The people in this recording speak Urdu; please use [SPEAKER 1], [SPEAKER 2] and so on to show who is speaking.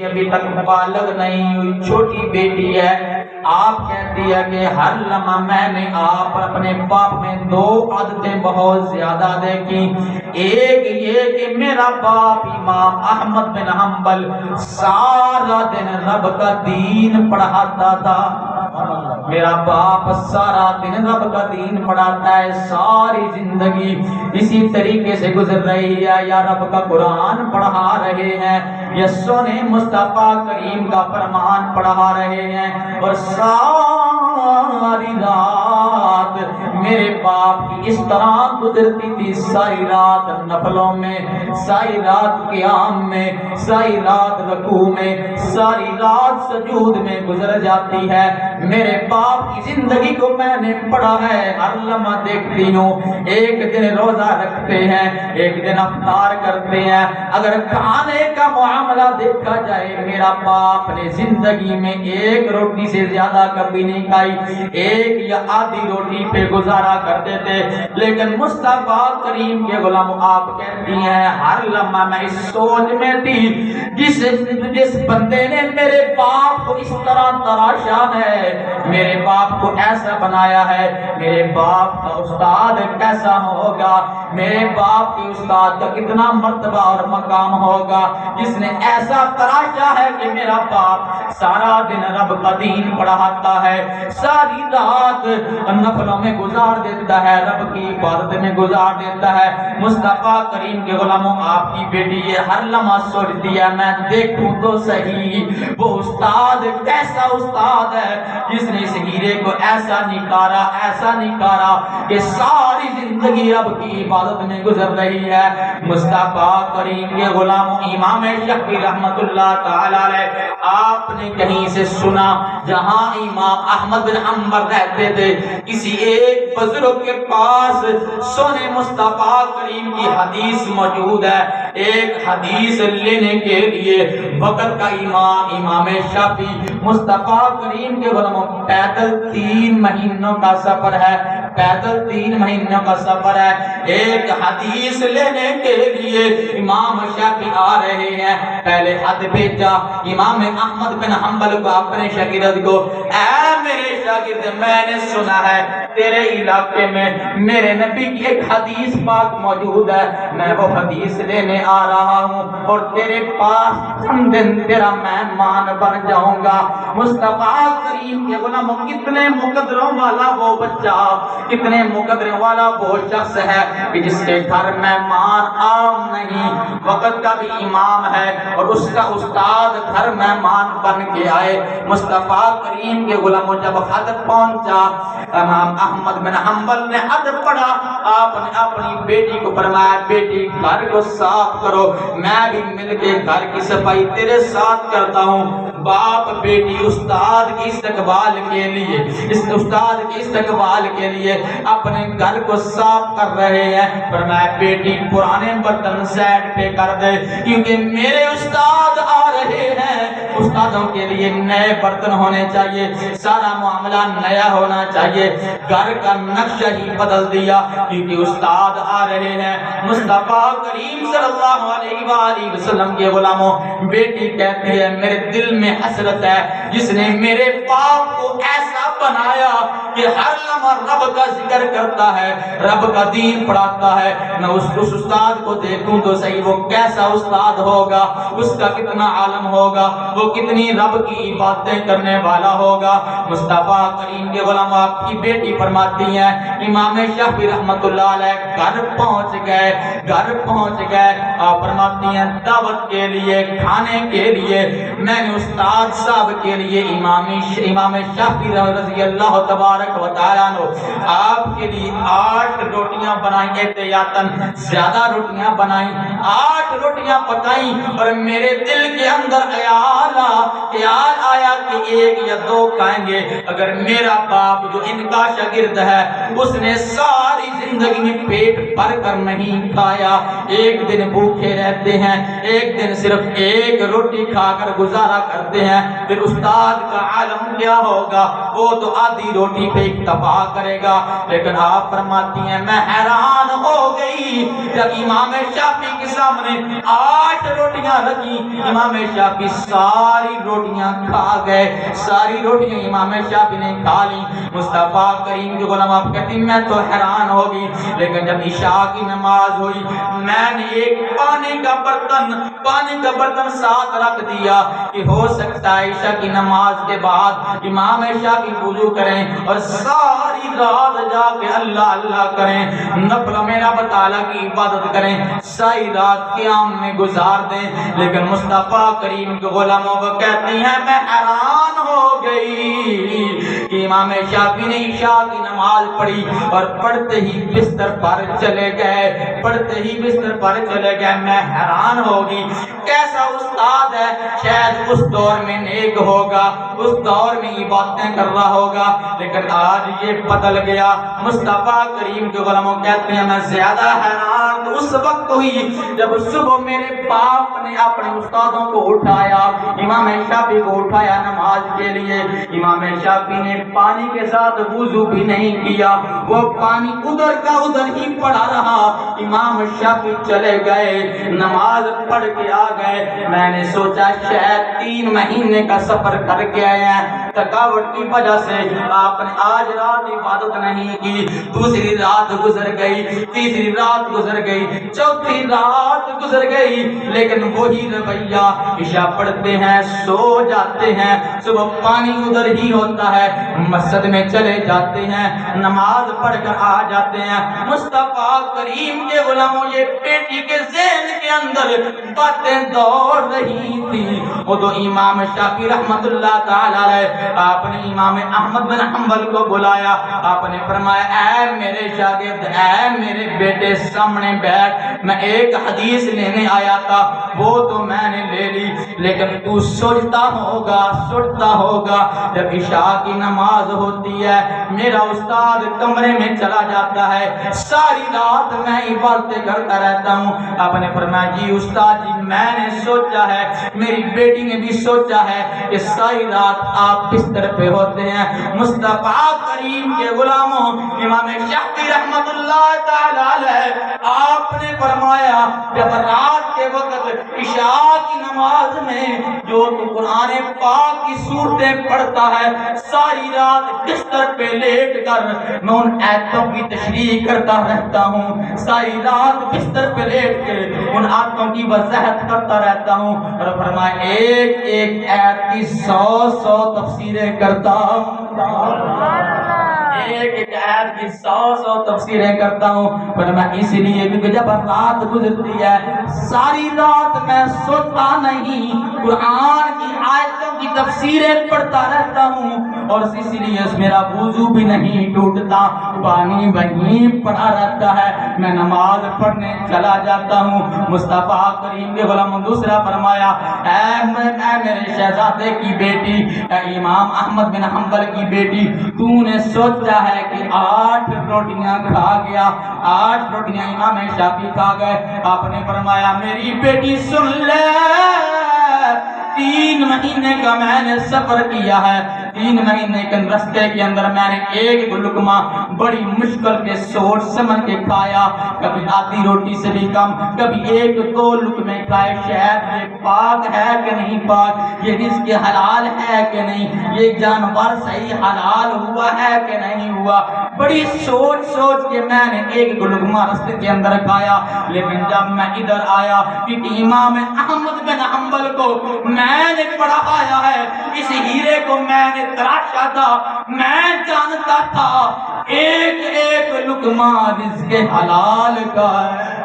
[SPEAKER 1] ابھی تک بالغ نہیں ہوئی، چھوٹی بیٹی ہے۔ آپ کہتی ہے کہ ہر لمحہ میں نے آپ اور اپنے باپ میں دو عادتیں بہت زیادہ دیکھی۔ ایک یہ کہ میرا باپ امام احمد بن حنبل سارا دن رب کا دین پڑھاتا تھا۔ میرا باپ سارا دن رب کا دین پڑھاتا ہے، ساری زندگی اسی طریقے سے گزر رہی ہے، یا رب کا قرآن پڑھا رہے ہیں یا سونے مصطفیٰ کریم کا فرمان پڑھا رہے ہیں، اور ساری رات میرے باپ کی اس طرح گزرتی تھی، ساری رات نفلوں میں، ساری رات قیام میں، ساری رات رکوع میں، ساری رات سجود میں گزر جاتی ہے۔ میرے باپ کی زندگی کو میں نے پڑھا ہے، ہر لمحہ دیکھتی ہوں۔ ایک دن روزہ رکھتے ہیں، ایک دن افطار کرتے ہیں۔ اگر کھانے کا معاملہ دیکھا جائے، میرا باپ نے زندگی میں ایک روٹی سے زیادہ کبھی نہیں کھائی، ایک یا آدھی روٹی پہ گزارا کرتے تھے۔ لیکن مصطفیٰ کریم کے غلام آپ کہتی ہیں ہر لمحہ میں اس سوچ میں تھی، جس بندے نے میرے باپ کو اس طرح تراشا ہے، میرے باپ کو ایسا بنایا ہے، میرے باپ کا استاد کیسا ہوگا، میرے باپ کے استاد کا کتنا مرتبہ اور مقام ہوگا، جس نے ایسا تراشا ہے کہ میرا باپ سارا دن رب کا دین پڑھاتا ہے، ساری رات نفلوں میں گزار دیتا ہے، رب کی عبادت میں گزار دیتا ہے۔ مصطفیٰ کریم کے غلاموں، آپ کی بیٹی یہ ہر لمحہ سوچتی ہے میں دیکھوں تو صحیح وہ استاد کیسا استاد ہے جس نے اس ہیرے کو ایسا نکارا، ایسا نکارا کہ ساری زندگی رب کی عبادت میں گزر رہی ہے۔ مصطفیٰ کریم کے غلاموں، امام شافعی رحمت اللہ تعالی علیہ، آپ نے کہیں سے سنا جہاں امام احمد بن حنبل رہتے تھے، کسی ایک بزرگ کے پاس سونے مصطفیٰ کریم کی حدیث موجود ہے۔ ایک حدیث لینے کے لیے وقت کا امام شافعی مصطفیٰ کریم کے غلاموں پیدل 3 مہینوں کا سفر ہے، پیدل 3 مہینوں کا سفر ہے۔ ایک حدیث لینے کے لیے امام شافعی آ رہے ہیں، پہلے خط بھیجا امام احمد بن حنبل کو، اپنے شاگرد کو، اے میرے شاگرد، میں نے سنا ہے تیرے علاقے میں میرے نبی کی ایک حدیث پاک موجود ہے، میں وہ حدیث لینے آ رہا ہوں اور تیرے پاس چند دن تیرا مہمان بن جاؤں گا۔ مصطفیٰ کریم کے غلاموں، کتنے مقدروں والا وہ بچہ، کتنے مقدروں والا وہ شخص ہے کہ جس کے گھر مہمان عام نہیں، وقت کا بھی امام ہے اور اس کا استاد گھر مہمان بن کے آئے۔ مصطفیٰ کریم کے غلاموں، جب خط پہنچا، امام احمد بن حنبل نے خط پڑھا، آپ نے اپنی بیٹی کو فرمایا بیٹی گھر کو صاف کرو، میں بھی مل کے گھر کی صفائی تیرے ساتھ کرتا ہوں۔ باپ بیٹی استاد کی استقبال کے لیے، اس استاد کی استقبال کے لیے اپنے گھر کو صاف کر رہے ہیں، فرمایا بیٹی پرانے برتن سائڈ پہ کر دے، کیونکہ میرے استاد آ رہے ہیں، استادوں کے لیے نئے برتن ہونے چاہیے، سارا معاملہ نیا ہونا چاہیے۔ گھر کا نقشہ ہی بدل دیا کیونکہ استاد آ رہے ہیں۔ مصطفیٰ کریم صلی اللہ علیہ وآلہ وسلم کے غلاموں، بیٹی کہتی ہے میرے دل میں حسرت ہے جس نے میرے باپ کو ایسا بنایا کہ ہر لمحہ رب کا ذکر کرتا ہے، رب کا دین پڑھاتا ہے، میں اس استاد کو دیکھوں تو صحیح وہ کیسا استاد ہوگا، اس کا کتنا عالم ہوگا، وہ کتنی رب کی عبادتیں کرنے والا ہوگا۔ مصطفیٰ کریم کے غلام، آپ کی بیٹی فرماتی ہیں امام شافعی رحمت اللہ علیہ گھر پہنچ گئے، آپ فرماتی ہیں دعوت کے لیے، کھانے کے لیے میں نے استاد صاحب کے لیے امام شافعی رضی اللہ تبارک و تعالیٰ عنہ آپ کے لیے 8 روٹیاں بنائیں، احتیاطاً زیادہ روٹیاں بنائیں، 8 روٹیاں پکائیں، اور میرے دل کے اندر خیال آیا کہ ایک یا دو کھائیں گے، اگر میرا باپ جو ان کا شاگرد ہے اس نے ساری زندگی میں پیٹ بھر کر نہیں کھایا، ایک دن بھوکے رہتے ہیں، ایک دن صرف ایک روٹی کھا کر گزارا کرتے ہیں، پھر استاد کا عالم کیا ہوگا؟ وہ تو آدھی روٹی پہ اکتفا کرے گا۔ لیکن آپ فرماتی ہیں میں حیران ہو گئی جب امام شافعی کے سامنے 8 روٹیاں رکھی، امام شافعی ساری روٹیاں کھا گئے، ساری روٹیاں امام شافعی نے کھا لی۔ مصطفیٰ کریم کے غلام آپ کہتی میں تو حیران ہوگی، لیکن جب عشاء کی نماز ہوئی میں نے ایک پانی کا برتن ساتھ رکھ دیا کہ ہو سکتا ہے عشاء کی نماز کے بعد امام شافعی وضو کریں اور ساری رات جا کے اللہ اللہ کریں، نفل میں رب تعالیٰ کی عبادت کریں، ساری رات قیام میں گزار دیں۔ لیکن مصطفیٰ کریم کے غلاموں کو کہتی ہیں میں حیران ہو گئی کہ امام شافعی نے عشاء کی نماز پڑھی اور پڑھتے ہی بستر پر چلے گئے، میں حیران ہوگی کیسا استاد ہے، شاید اس دور میں نیک ہوگا، اس دور میں یہ باتیں کر رہا ہوگا، لیکن آج یہ بدل گیا۔ مصطفیٰ کریم کے غلاموں کہتے ہیں میں زیادہ حیران تو اس وقت ہوئی جب صبح میرے باپ نے اپنے استادوں کو اٹھایا، امام شافعی کو اٹھایا نماز کے لیے، امام شافعی نے پانی کے ساتھ وضو بھی نہیں کیا، وہ پانی ادھر کا ادھر ہی پڑا رہا، امام شافعی چلے گئے نماز پڑھ کے آ گئے۔ میں نے سوچا شاید 3 مہینے کا سفر کر کے آئے ہیں، تھکاوٹ کی وجہ سے آپ نے آج رات عبادت نہیں کی، دوسری رات گزر گئی، تیسری رات گزر گئی، چوتھی رات گزر گئی، لیکن وہی رویہ، عشاء پڑھتے ہیں سو جاتے ہیں، صبح پانی ادھر ہی ہوتا ہے، مسجد میں چلے جاتے ہیں، نماز پڑھ کر آ جاتے ہیں۔ مصطفیٰ کریم کے غلاموں یہ بیٹی کے ذہن کے اندر باتیں دوڑ رہی تھی۔ وہ تو امام شافعی رحمت اللہ تعالی علیہ، آپ نے امام احمد بن حنبل کو بلایا، آپ نے فرمایا اے میرے شاگرد، اے میرے بیٹے سامنے بیٹھ، میں ایک حدیث لینے آیا تھا، وہ تو میں نے لے لی، لیکن تو سوچتا ہوگا جب عشاء کی نماز ہوتی ہے میرا استاد کمرے میں چلا جاتا ہے، ساری رات میں عبادتیں کرتا رہتا ہوں۔ آپ نے فرمایا جی استاد جی میں نے سوچا ہے، میری بیٹی نے بھی سوچا ہے کہ ساری رات آپ بستر پہ ہوتے ہیں۔ مصطفیٰ کریم کے غلاموں امام شافعی رحمت اللہ تعالی علیہ، آپ نے فرمایا جب رات کے وقت عشاء کی نماز میں جو تو قرآن پاک کی صورتیں پڑھتا ہے، ساری رات بستر پہ لیٹ کر میں ان آیتوں کی تشریح کرتا رہتا ہوں، ساری رات بستر پہ لیٹ کے ان آیتوں کی وضاحت کرتا رہتا ہوں، اور فرمایا ایک ایک آیت کی 100 تفسیریں کرتا ہوں، ایک ایک آیت کی 100 تفسیریں کرتا ہوں۔ پر میں اس لیے کیونکہ جب رات گزرتی ہے ساری رات میں سوتا نہیں، قرآن کی آیتوں کی تفسیریں پڑھتا رہتا ہوں، اور اس لیے میرا وضو بھی نہیں ٹوٹتا، پانی وہیں پڑا رہتا ہے، میں نماز پڑھنے چلا جاتا ہوں۔ مصطفیٰ کریم کے غلام دوسرا فرمایا اے میرے شہزادے کی بیٹی، اے امام احمد بن حنبل کی بیٹی، تو نے سوچا ہے کہ 8 روٹیاں کھا گیا، 8 روٹیاں امام شافعی کھا گئے۔ آپ نے فرمایا میری بیٹی سن لے، 3 مہینے کا میں نے سفر کیا ہے، 3 مہینے کے راستے کے اندر میں نے ایک لقمہ بڑی مشکل کے سوچ سمجھ کے کھایا، کبھی آدھی روٹی سے بھی کم، کبھی 1-2 لقمے کھائے، شاید یہ پاک ہے کہ نہیں پاک، یہ رزق حلال ہے کہ نہیں، یہ جانور صحیح حلال ہوا ہے کہ نہیں ہوا، بڑی سوچ کے میں نے ایک لقمہ راستے کے اندر کھایا۔ لیکن جب میں ادھر آیا کیونکہ امام احمد بن حنبل کو میں نے پڑھایا ہے، اس ہیرے کو میں نے تراشا تھا، میں جانتا تھا ایک ایک لقمہ رزق حلال کا ہے۔